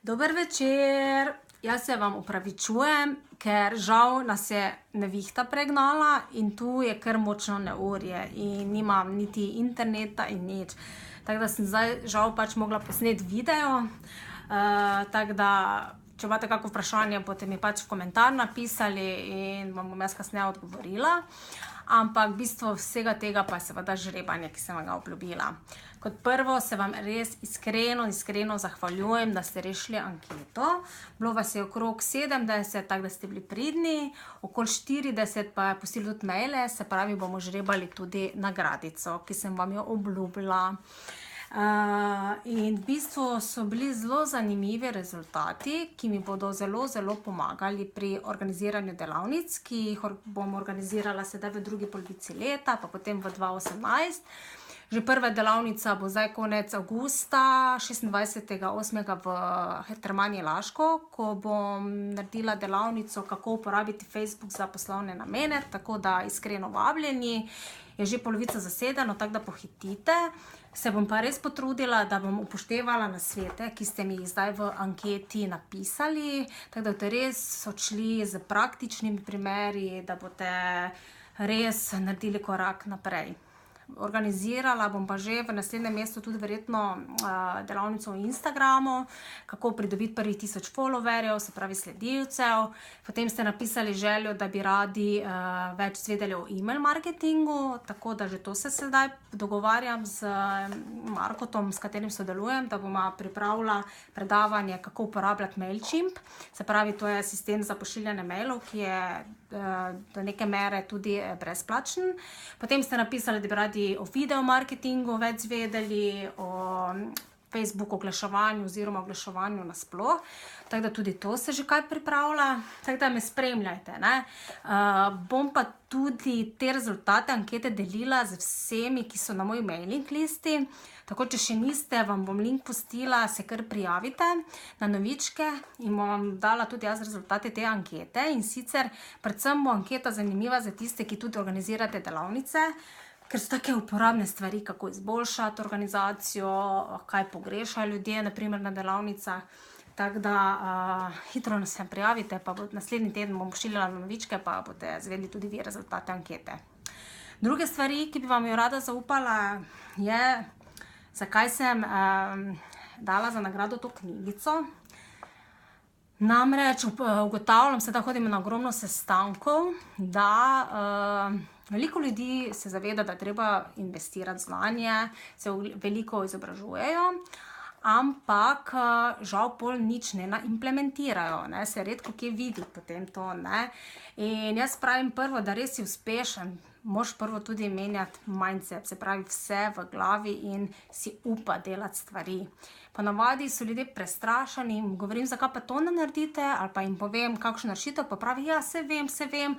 Dober večer, jaz se vam opravičujem, ker žal nas je nevihta pregnala in tu je kar močno neurje in nimam niti interneta in nič. Tako da sem zdaj žal pač mogla posneti video, tako da če imate kako vprašanje, boste mi pač v komentar napisali in vam bom jaz kasneje odgovorila. Ampak bistvo vsega tega pa je seveda žrebanje, ki sem vam ga obljubila. Kot prvo se vam res iskreno zahvaljujem, da ste rešili anketo. Bilo vas je okrog 70, tako da ste bili pridni, okoli 40 pa je pustilo tudi maile, se pravi, bomo žrebali tudi nagradico, ki sem vam jo obljubila. In v bistvu so bili zelo zanimivi rezultati, ki mi bodo zelo pomagali pri organiziranju delavnic, ki jih bom organizirala sedaj v drugi polovici leta, pa potem v 2018. Že prva delavnica bo zdaj konec avgusta, 26.8. v Termani Laško, ko bom naredila delavnico, kako uporabiti Facebook za poslovne namene, tako da iskreno vabljeni. Je že polovica zasedeno, tako da pohitite. Se bom pa res potrudila, da bom upoštevala nasvete, ki ste mi jih zdaj v anketi napisali, tako da boste res odšli z praktičnimi primeri, da boste res naredili korak naprej. Organizirala bom pa že v naslednjem mesecu tudi verjetno delavnico v Instagramu, kako pridobiti prvih 1000 followerjev, se pravi sledilcev. Potem ste napisali željo, da bi radi več izvedeli o email marketingu, tako da že to se sedaj dogovarjam z Markotom, s katerim sodelujem, da bom pripravila predavanje, kako uporabljati Mailchimp. Se pravi, to je sistem za pošiljanje mailov, ki je do neke mere tudi brezplačen. Potem ste napisali, da bi radi o video marketingu več vedeli, o Facebook oglaševanju oziroma oglaševanju nasploh. Tako da tudi to se že kaj pripravlja. Tako da me spremljajte, ne. Bom pa tudi te rezultate ankete delila z vsemi, ki so na moji mailing listi. Tako, če še niste, vam bom link pustila, se kar prijavite na novičke in bom vam dala tudi jaz rezultate te ankete. In sicer predvsem bo anketa zanimiva za tiste, ki tudi organizirate delavnice, ker so take uporabne stvari, kako izboljšati organizacijo, kaj pogrešajo ljudje, naprimer na delavnicah. Tako da hitro nas se prijavite, pa naslednji teden bom pošiljala novičke, pa boste zvedeli tudi vi rezultate ankete. Druge stvari, ki bi vam jo rada zaupala, je, zakaj sem dala za nagrado to knjigico. Namreč ugotavljam se, da hodim na ogromno sestankov, da veliko ljudi se zaveda, da je treba investirati znanje, se veliko izobražujejo, ampak žal pol nič ne implementirajo, ne, se redko kje vidi potem to, ne. In jaz pravim prvo, da res si uspešen, moraš prvo tudi menjati mindset, se pravi vse v glavi in si upa delati stvari. Ponavadi so ljudje prestrašeni, govorim, zakaj pa to ne naredite, ali pa jim povem kakšno rešitev, pa pravi, ja, saj vem,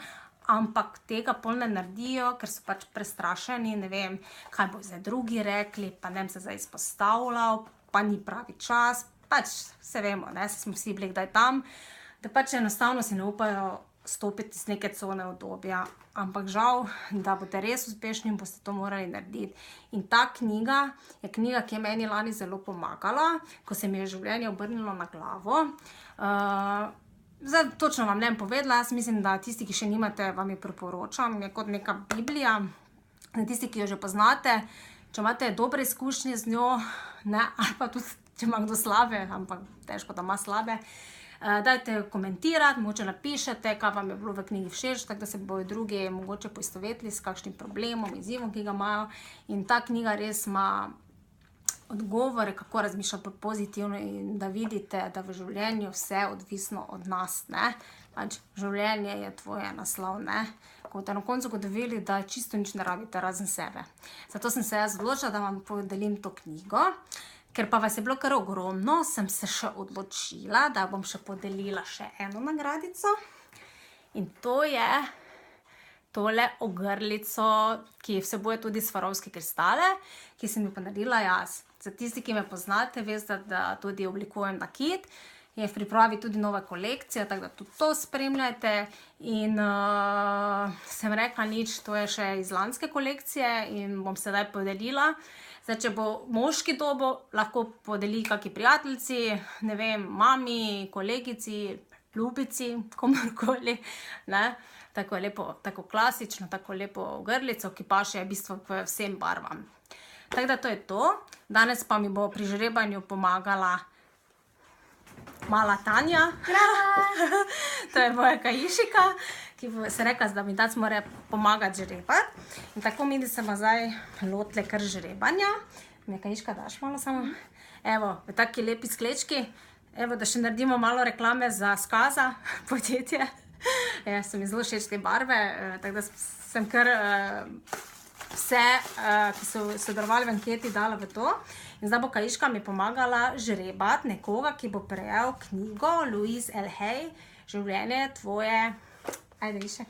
ampak tega pol ne naredijo, ker so pač prestrašeni, ne vem, kaj bo zdaj drugi rekli, pa ne bom se zdaj izpostavljal, pa ni pravi čas, pač vse vemo, ne, saj smo vsi bili kdaj tam, da pač enostavno si ne upajo stopiti iz neke cone udobja, ampak žal, da boste res uspešni in boste to morali narediti. In ta knjiga je knjiga, ki je meni lani zelo pomagala, ko se mi je življenje obrnilo na glavo. Zdaj, točno vam ne bom povedala, jaz mislim, da tisti, ki še nimate, vam jo priporočam, je kot neka Biblija. Tisti, ki jo že poznate, če imate dobre izkušnje z njo, ne, ali pa tudi, če ima kdo slabe, ampak težko, da ima slabe, dajte komentirati, mogoče napišete, kaj vam je bilo v knjigi všeč, tako da se bojo drugi mogoče poistovetili s kakšnim problemom, izzivom, ki ga imajo. In ta knjiga res ima odgovore, kako razmišljati pozitivno in da vidite, da v življenju vse odvisno od nas, ne. Pač življenje je tvoje naslov, ne. Ko boste na koncu ugotovili, da čisto nič ne rabite razen sebe. Zato sem se jaz odločila, da vam podelim to knjigo. Ker pa vas je bilo kar ogromno, sem se še odločila, da bom še podelila še eno nagradico. In to je tole ogrlico, ki vsebuje tudi Swarovski kristale, ki sem jo pa naredila jaz. Za tisti, ki me poznate, veste, da tudi oblikujem nakit. Je v pripravi tudi nova kolekcija, tako da tudi to spremljajte. In sem rekla nič, to je še iz lanske kolekcije in bom sedaj podelila. Zdaj, če bo moški dobo, lahko podeli kakšni prijateljici, ne vem, mami, kolegici, ljubici, komorkoli, ne. Tako lepo, tako klasično, tako lepo ogrlico, ki paše v bistvu k vsem barvam. Tako da to je to. Danes pa mi bo pri žrebanju pomagala mala Tanja. To je moja Kaišika, ki se rekla, da mi dac mora pomagati žrebati. In tako mi se bomo zdaj lotile kar žrebanja. Mi Kaiška daš malo samo? Evo, v taki lepi sklečki. Evo, da še naredimo malo reklame za Skaza, podjetje. Ja, so mi zelo všeč te barve, tako da sem kar vse, ki so sodelovali v anketi, dala v to. In zdaj bo Kaiška mi pomagala žrebati nekoga, ki bo prejel knjigo Louise L. Hay, Življenje tvoje... Ajde, Išek.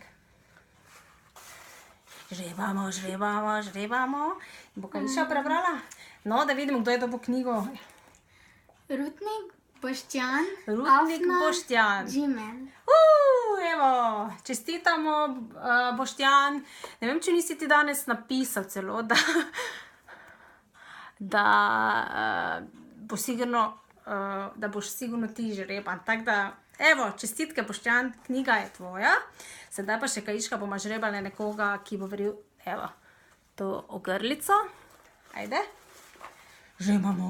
Žrebamo, žrebamo, žrebamo. Bo Kaiša prebrala? No, da vidimo, kdo je dobil knjigo. Rutnik Boštjan, Rutnik Boštjan. Džimen. Evo, čestitamo, Boštjan. Ne vem, če nisi ti danes napisal celo, da boš sigurno ti žreban. Tako da, evo, čestitke, Boštjan, knjiga je tvoja. Sedaj pa še Kaiška bomo žrebali nekoga, ki bo veril, evo, to ogrlico. Ajde. Žrebamo.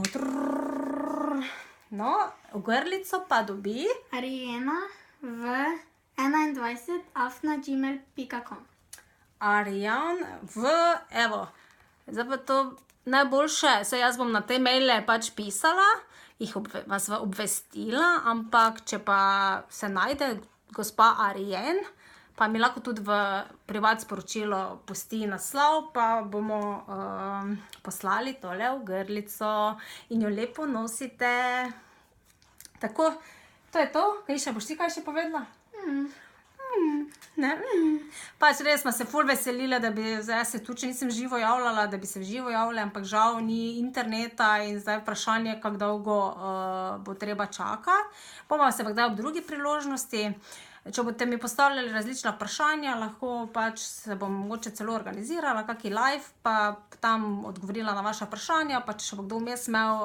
No, ogrlico pa dobi Arijena v 21@gmail.com. Arijan v, evo, zdaj pa to najboljše, saj jaz bom na te maile pač pisala, vas obvestila, ampak če pa se najde gospa Arijen, pa mi lahko tudi v privat sporočilo pusti naslov, pa bomo poslali tole ogrlico in jo lepo nosite. Tako, to je to. Kaiša, boš ti kaj še povedala? Ne? Pač res smo se ful veselile, da bi zdaj se tu, če nisem živo javljala, da bi se živo javljala, ampak žal ni interneta in zdaj vprašanje, kako dolgo bo treba čakati. Bomo se pa kdaj ob drugi priložnosti. Če boste mi postavljali različna vprašanja, lahko pač se bom mogoče celo organizirala, kaki live, pa tam odgovorila na vaša vprašanja, pa če še bo kdo vmes imel,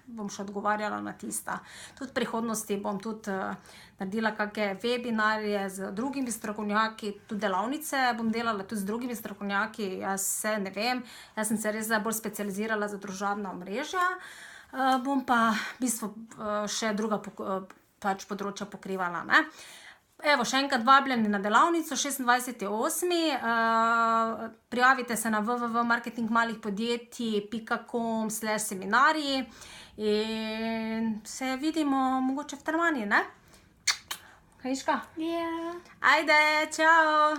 bom še odgovarjala na tista. Tudi v prihodnosti bom tudi naredila kakšne webinarje z drugimi strokovnjaki, tudi delavnice bom delala tudi z drugimi strokovnjaki, jaz se ne vem, jaz sem se res zdaj bolj specializirala za družabna omrežja, bom pa v bistvu še druga pač področja pokrivala, ne. Evo, še enkrat vabljeni na delavnico 26.8. Prijavite se na www.marketingmalihpodjetij.com/seminarji in se vidimo mogoče v Termani, ne? Kaiška? Ja. Ajde, čao!